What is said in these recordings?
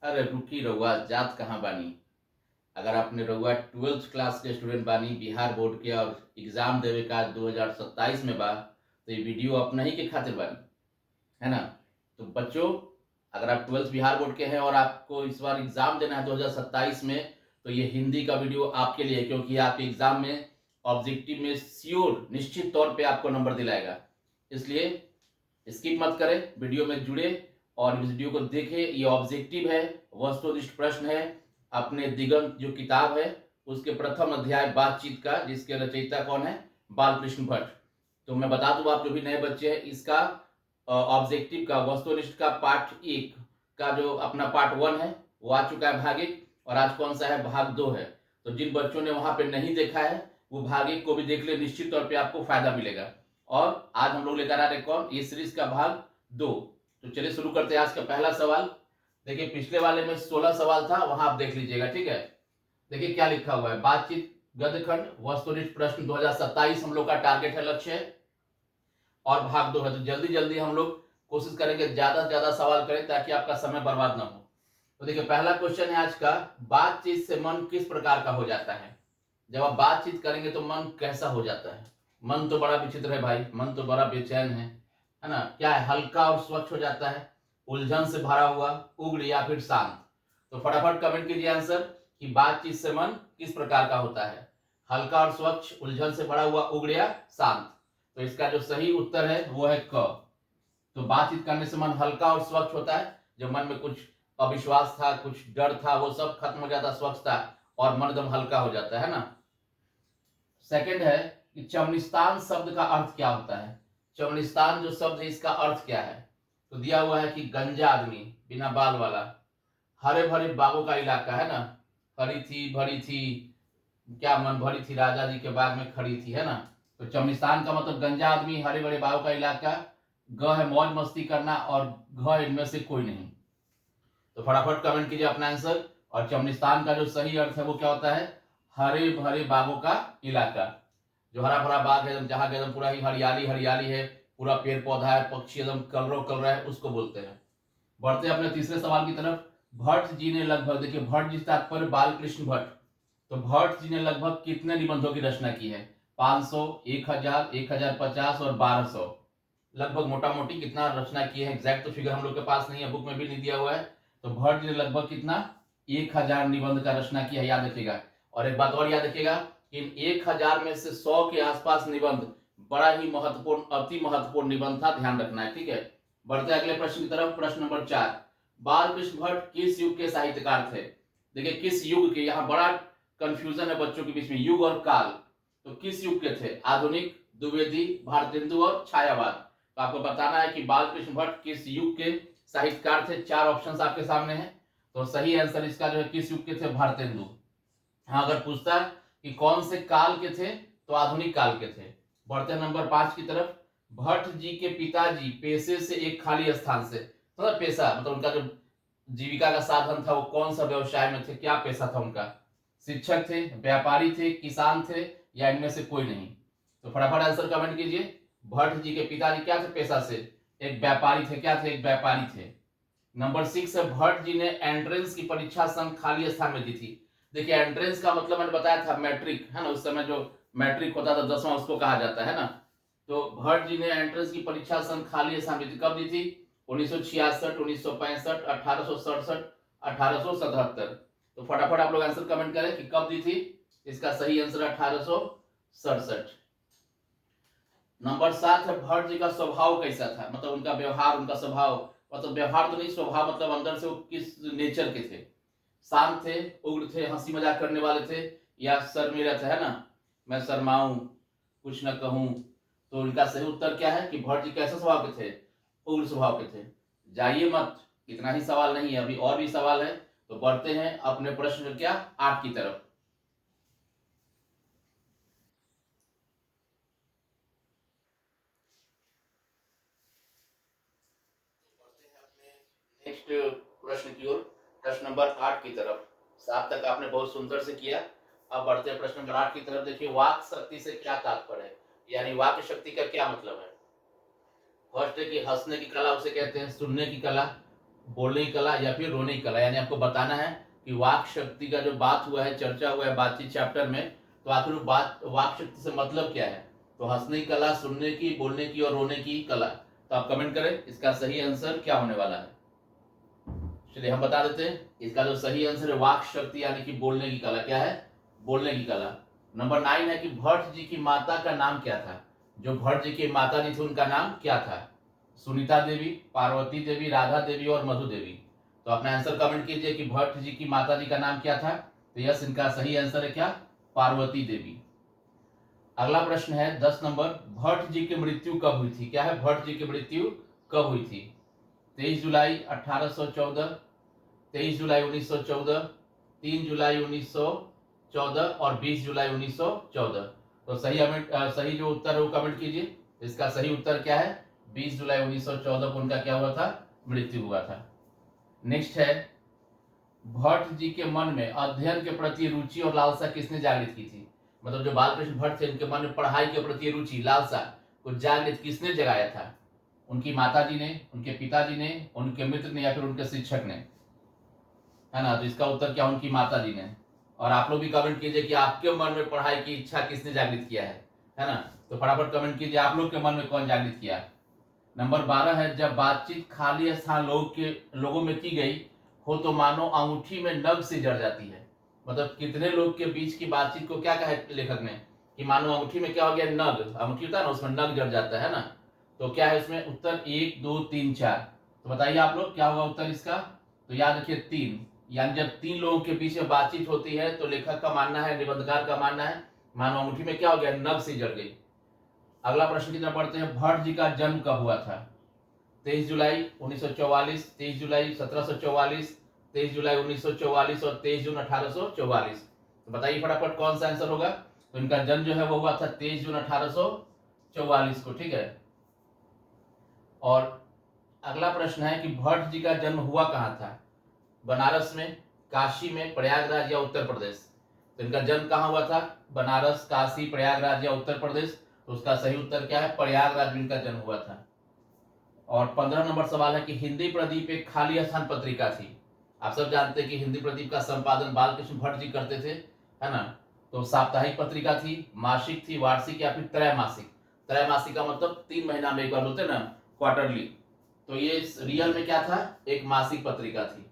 अरे रुकी रउआ जात कहाँ बानी। अगर आपने रउआ 12th क्लास के स्टूडेंट बानी बिहार बोर्ड के और एग्जाम देवे का 2027 में बा तो ये वीडियो अपना ही के खातिर बानी, है ना। तो बच्चों, अगर आप 12th बिहार बोर्ड के हैं और आपको इस बार एग्जाम देना है 2027 में, तो ये हिंदी का वीडियो आपके लिए है, क्योंकि आपके एग्जाम में ऑब्जेक्टिव में श्योर निश्चित तौर पे आपको नंबर दिलाएगा। इसलिए स्किप मत करें, वीडियो में जुड़े और इस वीडियो को देखें। ये ऑब्जेक्टिव है, वस्तुनिष्ठ प्रश्न है। अपने दिगंत जो किताब है उसके प्रथम अध्याय बातचीत का, जिसके रचयिता कौन है, बालकृष्ण भट्ट। तो मैं बता दूं, आप जो भी नए बच्चे हैं, इसका ऑब्जेक्टिव का वस्तुनिष्ठ का पार्ट 1 का जो अपना पार्ट 1 है वो आ चुका है भाग 1, और आज कौन सा है, भाग 2 है। तो जिन बच्चों ने वहां पे नहीं देखा है वो भाग 1 को भी देख ले, निश्चित तौर पे आपको फायदा मिलेगा। और आज हम लोग लेकर आ रहे कौन, ये सीरीज का भाग 2। तो चलिए शुरू करते हैं आज का पहला सवाल। देखिए पिछले वाले में 16 सवाल था, वहां आप देख लीजिएगा, ठीक है। देखिए क्या लिखा हुआ है, बातचीत गद्यखंड वस्तुनिष्ठ प्रश्न 2027 हम लोग का टारगेट है, लक्ष्य है, और भाग 2 है। तो जल्दी जल्दी हम लोग कोशिश करेंगे ज्यादा से ज्यादा सवाल करें ताकि आपका समय बर्बाद ना हो। तो देखिए पहला क्वेश्चन है आज का, बातचीत से मन किस प्रकार का हो जाता है। जब आप बातचीत करेंगे तो मन कैसा हो जाता है। मन तो बड़ा विचित्र है भाई, मन तो बड़ा बेचैन है ना। क्या है, हल्का और स्वच्छ हो जाता है, उलझन से भरा हुआ, उग्र या फिर शांत। तो फटाफट कमेंट कीजिए आंसर कि बातचीत से मन किस प्रकार का होता है, हल्का और स्वच्छ, उलझन से भरा हुआ, उग्र या शांत। तो इसका जो सही उत्तर है वो है क। तो बातचीत करने से मन हल्का और स्वच्छ होता है, जब मन में कुछ अविश्वास था, कुछ डर था, वो सब खत्म हो जाता, स्वच्छता, और मन एकदम हल्का हो जाता है ना। सेकंड है कि चमनिस्तान शब्द का अर्थ क्या होता है। चमनिस्तान जो शब्द है इसका अर्थ क्या है। तो दिया हुआ है कि गंजा आदमी, बिना बाल वाला, हरे भरे बागों का इलाका, है ना। हरी थी भरी थी, क्या मन भरी थी, राजा जी के बाग में खड़ी थी, है ना। तो चमनिस्तान का मतलब गंजा आदमी, हरे भरे बागों का इलाका, ग है मौज मस्ती करना, और घ इनमें से कोई नहीं। तो फटाफट कमेंट कीजिए अपना आंसर। और चमनिस्तान का जो सही अर्थ है वो क्या होता है, हरे भरे बागों का इलाका। जो हरा भरा बाग है, जहां एकदम पूरा ही हरियाली हरियाली है, पूरा पेड़ पौधा है, पक्षी एकदम कलरव कल रहा है, उसको बोलते हैं। बढ़ते हैं अपने तीसरे सवाल की तरफ। भट्ट जी ने लगभग, देखिए भट्ट जी तात्पर्य बालकृष्ण भट्ट। तो भट्ट जी ने लगभग कितने निबंधों की रचना की है, 500, 1000, 1050 और 1200। लगभग मोटा मोटी कितना रचना किए हैं, एग्जैक्ट तो फिगर हम लोग के पास नहीं है, बुक में भी नहीं दिया हुआ है। तो भट्ट जी ने लगभग कितना, 1000 निबंध का रचना किया, याद रखिएगा। और एक बात और याद रखिएगा, इन 1000 में से 100 के आसपास निबंध बड़ा ही महत्वपूर्ण, अति महत्वपूर्ण निबंध था, ध्यान रखना है, ठीक है। बढ़ते अगले प्रश्न की तरफ। प्रश्न नंबर 4, बालकृष्ण भट्ट किस युग के साहित्यकार थे। देखिए किस युग के, यहाँ बड़ा कंफ्यूजन है बच्चों के बीच में, युग और काल। तो किस युग के थे, आधुनिक, द्विवेदी, भारतेंदु और छायावाद। तो आपको बताना है कि बालकृष्ण भट्ट किस युग के साहित्यकार थे। 4 ऑप्शंस आपके सामने हैं। तो सही आंसर इसका जो है, किस युग के थे, भारतेंदु। हाँ, अगर पूछता है कि कौन से काल के थे, तो आधुनिक काल के थे। बढ़ते नंबर 5 की तरफ। भट्ट जी के पिताजी पेशे से एक खाली स्थान से, मतलब पेशा मतलब उनका जो जीविका का साधन था वो कौन सा व्यवसाय में थे, क्या पेशा था उनका। शिक्षक थे, व्यापारी थे, किसान थे, या इनमें से कोई नहीं। तो फटाफट आंसर कमेंट कीजिए। भट्ट जी के पिताजी क्या थे पेशा से, एक व्यापारी थे, क्या थे, एक व्यापारी थे। नंबर 6 है, भट्ट जी ने एंट्रेंस की परीक्षा संघ खाली स्थान में दी थी। देखिए एंट्रेंस का मतलब मैंने बताया था मैट्रिक, है ना, उस समय जो मैट्रिक होता था 10वां, उसको कहा जाता है ना। तो भट्ट जी ने एंट्रेंस की परीक्षा संघ खाली स्थान में दी थी, कब दी थी, 1966, 1965, 1867, 1877। तो फटाफट आप लोग आंसर कमेंट करें कि कब दी थी। इसका सही आंसर 1867। नंबर 7 है, भट्ट जी का स्वभाव कैसा था, मतलब उनका व्यवहार, उनका स्वभाव, मतलब व्यवहार तो नहीं, स्वभाव मतलब अंदर से वो किस नेचर के थे। शांत थे, उग्र थे, हंसी मजाक करने वाले थे, या शर्मीले थे, है ना, मैं शर्माऊं, कुछ न कहूं। तो उनका सही उत्तर क्या है कि भट्ट जी कैसे स्वभाव के थे, उग्र स्वभाव के थे। जाइए मत, इतना ही सवाल नहीं है, अभी और भी सवाल है। तो बढ़ते हैं अपने प्रश्न क्या 8 की तरफ। नेक्स्ट प्रश्न की ओर, प्रश्न नंबर 8 की तरफ। 7 तक आपने बहुत सुंदर से किया। अब बढ़ते हैं प्रश्न नंबर 8 की तरफ। देखिए वाक शक्ति से क्या तात्पर्य है, यानी वाक शक्ति का क्या मतलब है। फर्स्ट है कि हंसने की कला उसे कहते हैं, सुनने की कला, बोलने की कला या फिर रोने की कला, यानी आपको बताना है कि वाक शक्ति का जो बात हुआ है, चर्चा हुआ है बातचीत चैप्टर में, तो आखिर बात वाक शक्ति से मतलब क्या है। तो हंसने की कला, सुनने की, बोलने की और रोने की कला। तो आप कमेंट करें इसका सही आंसर क्या होने वाला है। चलिए हम बता देते हैं, इसका जो सही आंसर है वाक शक्ति यानी कि बोलने की कला। क्या है? बोलने की कला। नंबर 9 है कि भट्ट जी की माता का नाम क्या था। जो भट्ट जी की माता जी थी उनका नाम क्या था? सुनीता देवी, पार्वती देवी, राधा देवी और मधु देवी। तो अपना आंसर कमेंट कीजिए कि भट्ट जी की माता जी का नाम क्या था। तो यस, इनका सही आंसर है क्या? पार्वती देवी। अगला प्रश्न है 10 नंबर, भट्ट जी की मृत्यु कब हुई थी। क्या है? भट्ट जी की मृत्यु कब हुई थी? 23 जुलाई 1814, 23 जुलाई 1914, 3 जुलाई 1914 और 20 जुलाई 1914। तो सही जो उत्तर है वो कमेंट कीजिए। इसका सही उत्तर क्या है? 20 जुलाई 1914 को उनका क्या हुआ था? मृत्यु हुआ था। नेक्स्ट है, भट्ट जी के मन में अध्ययन के प्रति रुचि और लालसा किसने जागृत की थी। मतलब जो बालकृष्ण भट्ट थे उनके मन में पढ़ाई के प्रति रुचि, लालसा को जागृत किसने जगाया था? उनकी माता जी ने, उनके पिताजी ने, उनके मित्र ने या फिर उनके शिक्षक ने, है ना। तो इसका उत्तर क्या? उनकी माता जी ने। और आप लोग भी कमेंट कीजिए कि आपके मन में पढ़ाई की इच्छा किसने जागृत किया है ना। तो फटाफट कमेंट कीजिए आप लोग के मन में कौन जागृत किया। नंबर 12 है, जब बातचीत खाली स्थान लोगों में की गई हो तो मानो अंगूठी में नग से जड़ जाती है। मतलब कितने लोग के बीच की बातचीत को क्या कहा है लेखक ने कि मानो अंगूठी में क्या हो गया? नग। अंगूठी होता है ना, उसमें नग जड़ जाता है ना। तो क्या है इसमें उत्तर? 1 2 3 4। तो बताइए आप लोग क्या होगा उत्तर इसका। तो याद रखिए 3, यानी जब 3 लोगों के बीच में बातचीत होती है तो लेखक का मानना है, निबंधकार का मानना है, मानो अंगूठी में क्या हो गया? नग से जड़ गई। अगला प्रश्न की तरफ पढ़ते हैं, भट्ट जी का जन्म कब हुआ था। 23 जुलाई 1944, 23 जुलाई 1744, 23 जुलाई 1944 और 23 जून 1844। तो बताइए फटाफट कौन सा आंसर होगा। तो इनका जन्म जो है वो हुआ था 23 जून 1844 को, ठीक है। और अगला प्रश्न है कि भट्ट जी का जन्म हुआ कहाँ था। बनारस में, काशी में, प्रयागराज या उत्तर प्रदेश। तो इनका जन्म कहाँ हुआ था? बनारस, काशी, प्रयागराज या उत्तर प्रदेश। तो उसका सही उत्तर क्या है? प्रयागराज में इनका जन्म हुआ था। और 15 नंबर सवाल है कि हिंदी प्रदीप एक खाली स्थान पत्रिका थी। आप सब जानते हैं कि हिंदी प्रदीप का संपादन बालकृष्ण भट्ट जी करते थे, है ना। तो साप्ताहिक पत्रिका थी, मासिक थी, वार्षिक या फिर त्रैमासिक। त्रैमासिक का मतलब 3 महीना में एक बार होते ना, क्वार्टरली। तो ये रियल में क्या था? एक मासिक पत्रिका थी,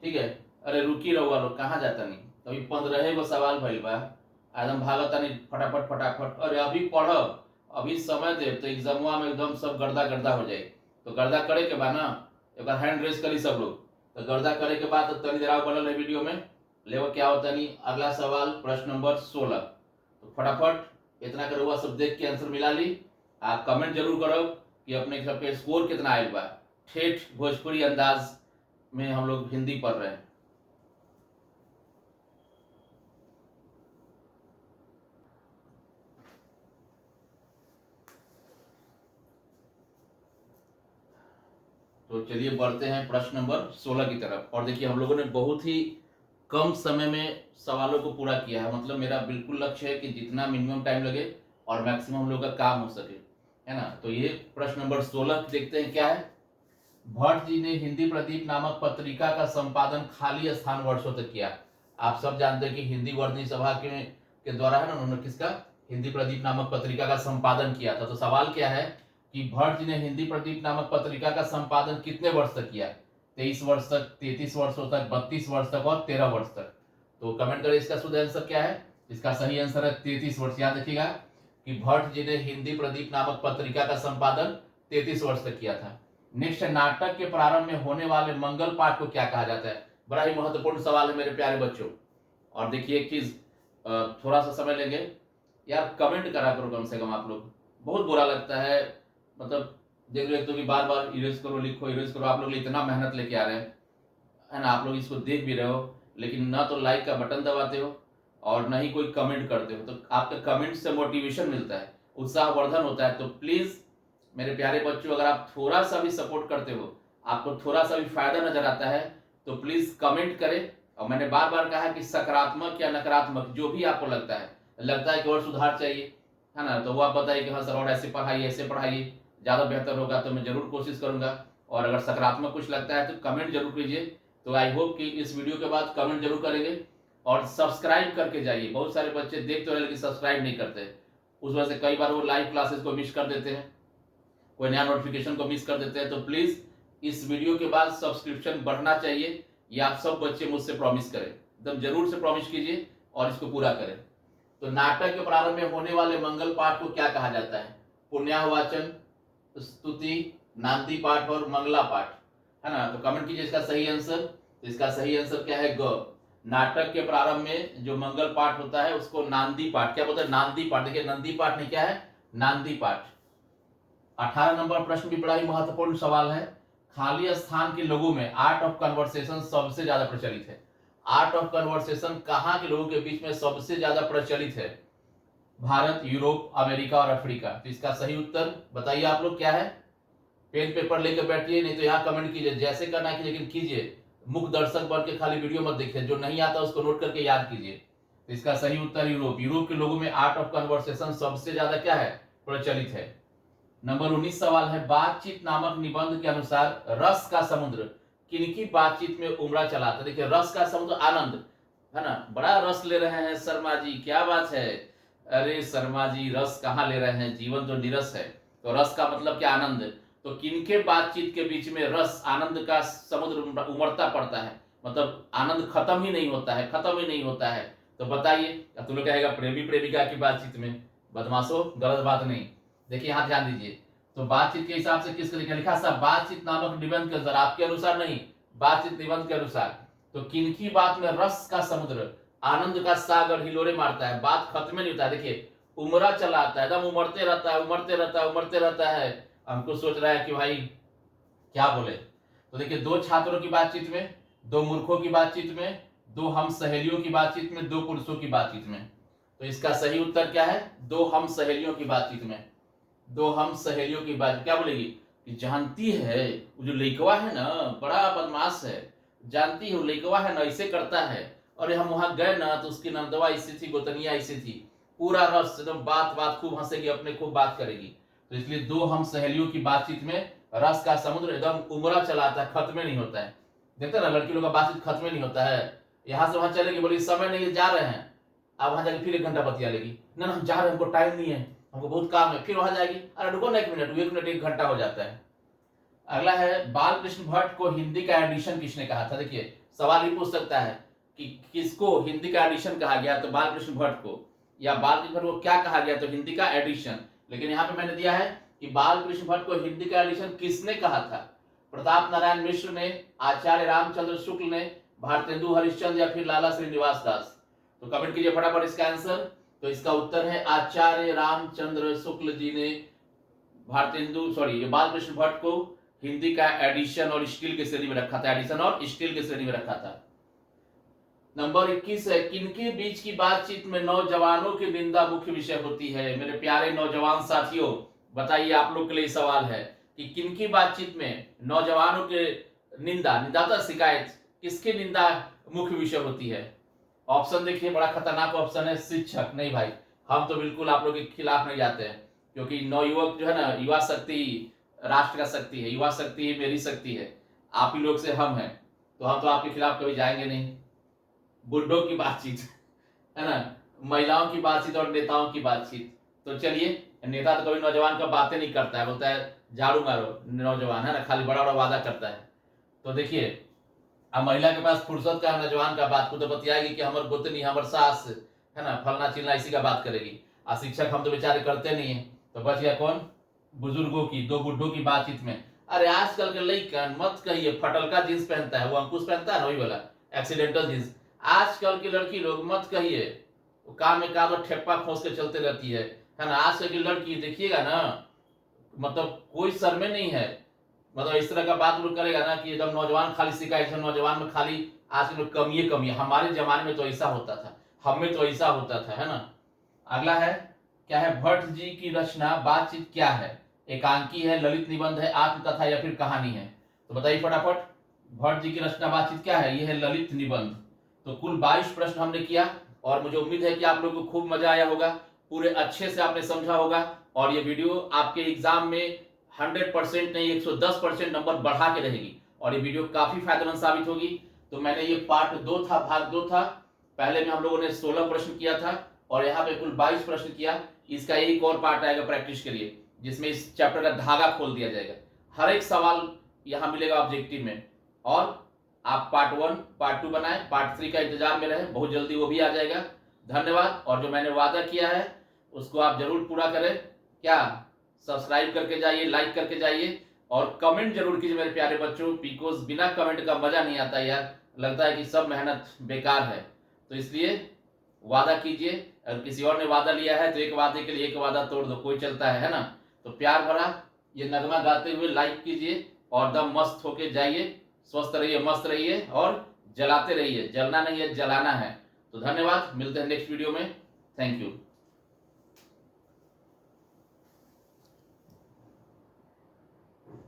ठीक है। अरे रुकी रहुआ लोग, कहाँ जाता नहीं। तो अभी 15 गो सवाल भइल बा, एकदम भागता नहीं फटाफट फटाफट। अरे अभी पढ़ब, अभी समय दे तो एग्जामुआ में एकदम सब गर्दा गर्दा हो जाए। तो गर्दा करे के बाद ना एक बार हैंड रेस करी सब लोग। तो गर्दा करे के बाद तो तनी देर बनल है वीडियो में ले क्या होता नहीं। अगला सवाल प्रश्न नंबर 16। तो फटाफट इतना कर हुआ सब देख के आंसर मिला ली। आप कमेंट जरूर करो कि अपने सबके स्कोर कितना आयल बा। ठेठ भोजपुरी अंदाज में हम लोग हिंदी पढ़ रहे हैं। तो चलिए बढ़ते हैं प्रश्न नंबर 16 की तरफ। और देखिए हम लोगों ने बहुत ही कम समय में सवालों को पूरा किया है। मतलब मेरा बिल्कुल लक्ष्य है कि जितना मिनिमम टाइम लगे और मैक्सिमम हम लोग का काम हो सके, है ना। तो ये प्रश्न नंबर 16 देखते हैं क्या है। भट्ट जी ने हिंदी प्रदीप नामक पत्रिका का संपादन खाली स्थान वर्षों तक किया। आप सब जानते हैं कि हिंदी वर्धनी सभा के द्वारा, है ना, उन्होंने किसका? हिंदी प्रदीप नामक पत्रिका का संपादन किया था। तो सवाल क्या है कि भट्ट जी ने हिंदी प्रदीप नामक पत्रिका का संपादन कितने वर्ष तक किया। 23 वर्ष तक, 33 वर्षों तक, 32 वर्ष तक और 13 वर्ष तक। तो कमेंट करें इसका शुद्ध आंसर क्या है। इसका सही आंसर है 33 वर्ष। याद रखिएगा कि भट्ट जी ने हिंदी प्रदीप नामक पत्रिका का संपादन 33 वर्ष तक किया था। नेक्स्ट, नाटक के प्रारंभ में होने वाले मंगल पाठ को क्या कहा जाता है। बड़ा ही महत्वपूर्ण सवाल है मेरे प्यारे बच्चों। और देखिए एक चीज, थोड़ा सा समय लेंगे यार, कमेंट करा करो कम से कम आप लोग। बहुत बुरा लगता है, मतलब देख रहे तो कि बार बार इरेज करो, लिखो, इरेज करो। आप लोग इतना मेहनत लेके आ रहे हैं, है ना। आप लोग इसको देख भी रहे हो लेकिन ना तो लाइक का बटन दबाते हो और ना ही कोई कमेंट करते हो। तो आपके कमेंट से मोटिवेशन मिलता है, उत्साहवर्धन होता है। तो प्लीज मेरे प्यारे बच्चों, अगर आप थोड़ा सा भी सपोर्ट करते हो, आपको थोड़ा सा भी फायदा नजर आता है, तो प्लीज कमेंट करें। और मैंने बार बार कहा कि सकारात्मक या नकारात्मक जो भी आपको लगता है कि और सुधार चाहिए, है ना, तो वो आप बताइए कि हाँ सर और ऐसे पढ़ाइए, ऐसे पढ़ाइए, ज़्यादा बेहतर होगा। तो मैं जरूर कोशिश करूंगा और अगर सकारात्मक कुछ लगता है तो कमेंट जरूर कीजिए। तो आई होप कि इस वीडियो के बाद कमेंट जरूर करेंगे और सब्सक्राइब करके जाइए। बहुत सारे बच्चे देख तो रहे लेकिन सब्सक्राइब नहीं करते, उस वजह से कई बार वो लाइव क्लासेस को मिस कर देते हैं, कोई नया नोटिफिकेशन को मिस कर देते हैं। तो प्लीज इस वीडियो के बाद सब्सक्रिप्शन बढ़ना चाहिए, ये आप सब बच्चे मुझसे प्रॉमिस करें, एकदम जरूर से प्रॉमिस कीजिए और इसको पूरा करें। तो नाटक के प्रारंभ में होने वाले मंगल पाठ को क्या कहा जाता है? पुण्याहवाचन, स्तुति, नांदी पाठ और मंगला पाठ, है ना। तो कमेंट कीजिए इसका सही आंसर। तो इसका सही आंसर क्या है? ग। नाटक के प्रारंभ में जो मंगल पाठ होता है उसको नांदी पाठ, क्या बोलते हैं? नांदी पाठ। देखिए नंदी पाठ नहीं, क्या है? नांदी पाठ। 18 नंबर प्रश्न भी बड़ा ही महत्वपूर्ण सवाल है। खाली स्थान के लोगों में आर्ट ऑफ कन्वर्सेशन सबसे ज्यादा प्रचलित है। आर्ट ऑफ कन्वर्सेशन कहाँ के लोगों के बीच में सबसे ज्यादा प्रचलित है? भारत, यूरोप, अमेरिका और अफ्रीका। तो इसका सही उत्तर बताइए आप लोग क्या है? पेन पेपर लेकर बैठिए, नहीं तो यहाँ कमेंट कीजिए, जैसे करना है लेकिन कीजिए। मुख्य दर्शक बन के खाली वीडियो मत देखिए, जो नहीं आता उसको नोट करके याद कीजिए। तो इसका सही उत्तर यूरोप। यूरोप के लोगों में आर्ट ऑफ कन्वर्सेशन सबसे ज्यादा क्या है? प्रचलित है। नंबर 19 सवाल है, बातचीत नामक निबंध के अनुसार रस का समुद्र किनकी बातचीत में उमड़ा चला था? देखिए रस का समुद्र आनंद, है ना। बड़ा रस ले रहे हैं शर्मा जी, क्या बात है। अरे शर्मा जी रस कहाँ ले रहे हैं, जीवन तो निरस है। तो रस का मतलब क्या? आनंद। तो किनके बातचीत के बीच में रस, आनंद का समुद्र उमड़ता पड़ता है? मतलब आनंद खत्म ही नहीं होता है, खत्म ही नहीं होता है। तो बताइए। तुम लोग कहेगा प्रेमी प्रेमिका की बातचीत में। बदमाशो, गलत बात नहीं। देखिए यहाँ ध्यान दीजिए। तो बातचीत के हिसाब से किसका लिखा? साहब बातचीत नामक निबंध के अनुसार, आपके अनुसार नहीं, बातचीत निबंध के अनुसार। तो किनकी बात में रस का समुद्र, आनंद का सागर हिलोरे मारता है, बात खत्म नहीं होता है। देखिए उमड़ा चला आता है, एकदम उमड़ते रहता है, उमड़ते रहता है, उमड़ते रहता है। हमको सोच रहा है कि भाई क्या बोले। तो देखिए दो छात्रों की बातचीत में, दो मूर्खों की बातचीत में, दो हम सहेलियों की बातचीत में, दो पुरुषों की बातचीत में। तो इसका सही उत्तर क्या है? दो हम सहेलियों की बातचीत में। दो हम सहेलियों की बात क्या बोलेगी कि जानती है वो जो लइकवा है ना बड़ा बदमाश है, जानती है वो लइकवा है ना ऐसे करता है, और हम वहां गए ना तो उसकी नंदवा ऐसी थी, गोतनिया ऐसी थी। पूरा रस एकदम, बात बात खूब हंसेगी, अपने खूब बात करेगी। तो इसलिए दो हम सहेलियों की बातचीत में रस का समुद्र एकदम उमड़ा चलाता है, खत्म नहीं होता है। देखते ना लड़की लोग का बातचीत खत्म नहीं होता है। यहाँ से वहां चलेगी, बोली समय नहीं जा रहे हैं, अब वहां जाके फिर 1 घंटा बतिया लेगी, ना हम जा रहे हैं, हमको टाइम नहीं है, हमको बहुत काम है। फिर वहां जाएगी, अरे रुको ना 1 मिनट, 1 मिनट 1 घंटा हो जाता है। अगला है, बाल कृष्ण भट्ट को हिंदी का एडिशन किसने कहा था? देखिए सवाल ही पूछ सकता है कि किसको हिंदी का एडिशन कहा गया, तो बाल कृष्ण भट्ट को, या बाल कृष्ण भट्ट को क्या कहा गया? तो हिंदी का एडिशन। लेकिन यहाँ पे मैंने दिया है कि बाल कृष्ण भट्ट को हिंदी का एडिशन किसने कहा था? प्रताप नारायण मिश्र ने, आचार्य रामचंद्र शुक्ल ने, भारतेंदु हरिश्चंद्र, या फिर लाला श्रीनिवास दास। तो कमेंट कीजिए फटाफट इसका आंसर। तो इसका उत्तर है आचार्य रामचंद्र शुक्ल जी ने बालकृष्ण भट्ट को हिंदी का एडिशन और स्टील की श्रेणी में रखा था, एडिशन और स्टील की श्रेणी में रखा था। नंबर 21 है, किनके बीच की बातचीत में नौजवानों की निंदा मुख्य विषय होती है? मेरे प्यारे नौजवान साथियों बताइए, आप लोग के लिए सवाल है कि किनकी बातचीत में नौजवानों के निंदा शिकायत, किसकी निंदा मुख्य विषय होती है? ऑप्शन देखिए, बड़ा खतरनाक ऑप्शन है, शिक्षक। नहीं भाई, हम तो बिल्कुल आप लोग के खिलाफ नहीं जाते हैं, क्योंकि नवयुवक जो है ना, युवा शक्ति राष्ट्र का शक्ति है, युवा शक्ति ही मेरी शक्ति है, आप ही लोग से हम हैं, तो हम तो आपके खिलाफ कभी जाएंगे नहीं। बुड्ढों की बातचीत, है ना, महिलाओं की बातचीत और नेताओं की बातचीत। तो चलिए, नेता तो कभी नौजवान का बातें नहीं करता है, बोलता है झाड़ू मारो नौजवान, है ना, खाली बड़ा बड़ा वादा करता है। तो देखिए अब महिला के पास फुर्सत का, नौजवान का बात को तो बतियाएगी कि हमर गोतनी, हमर सास, है ना, फलना चिलना, इसी का बात करेगी। और शिक्षक हम तो बेचारे करते नहीं है। तो बच गया कौन? बुजुर्गों की, दो बुड्ढों की बातचीत में। अरे आजकल के लइकन मत कहिए, फटलका जींस पहनता है, वो अंकुश पहनता है ना, वही वाला एक्सीडेंटल जींस। आजकल की लड़की लोग मत कहिए, वो काम में काम ठेप्पा खोस के चलते रहती है ना। आजकल की लड़की देखिएगा ना, मतलब कोई शर्मे नहीं है, मतलब इस तरह का बात लोग करेगा ना कि एकदम नौजवान खाली शिकायत है, नौजवान में खाली आज के कमी है। हमारे जमाने में तो ऐसा होता था, हम में तो ऐसा होता था, है ना। अगला है, क्या है? भट्ट जी की रचना बातचीत क्या है? एकांकी है, ललित निबंध है, आत्मकथा, या फिर कहानी है? तो बताइए फटाफट, भट्ट जी की रचना बातचीत क्या है? यह है ललित निबंध। तो कुल 22 प्रश्न हमने किया, और मुझे उम्मीद है कि आप लोगों को खूब मजा आया होगा, पूरे अच्छे से आपने समझा होगा, और ये वीडियो आपके एग्जाम में 100% नहीं 110% नंबर बढ़ा के रहेगी और ये वीडियो काफी फायदेमंद साबित होगी। तो मैंने ये पार्ट 2 था, भाग 2 था। पहले में हम लोगों ने 16 प्रश्न किया था और यहाँ पे कुल 22 प्रश्न किया। इसका एक और पार्ट आएगा प्रैक्टिस के लिए, जिसमें इस चैप्टर का धागा खोल दिया जाएगा। हर एक सवाल यहाँ मिलेगा ऑब्जेक्टिव में। और आप पार्ट 1 पार्ट 2 बनाए, पार्ट 3 का इंतजार में रहे, बहुत जल्दी वो भी आ जाएगा। धन्यवाद। और जो मैंने वादा किया है उसको आप जरूर पूरा करें। क्या सब्सक्राइब करके जाइए, लाइक करके जाइए और कमेंट जरूर कीजिए मेरे प्यारे बच्चों, बिकॉज बिना कमेंट का मजा नहीं आता यार, लगता है कि सब मेहनत बेकार है। तो इसलिए वादा कीजिए, अगर किसी और ने वादा लिया है तो एक वादे के लिए एक वादा तोड़ दो, कोई चलता है ना। तो प्यार भरा ये नगमा गाते हुए लाइक कीजिए और दम मस्त होके जाइए। स्वस्थ रहिए, मस्त रहिए और जलाते रहिए, जलना नहीं है जलाना है। तो धन्यवाद, मिलते हैं नेक्स्ट वीडियो में। Thank you.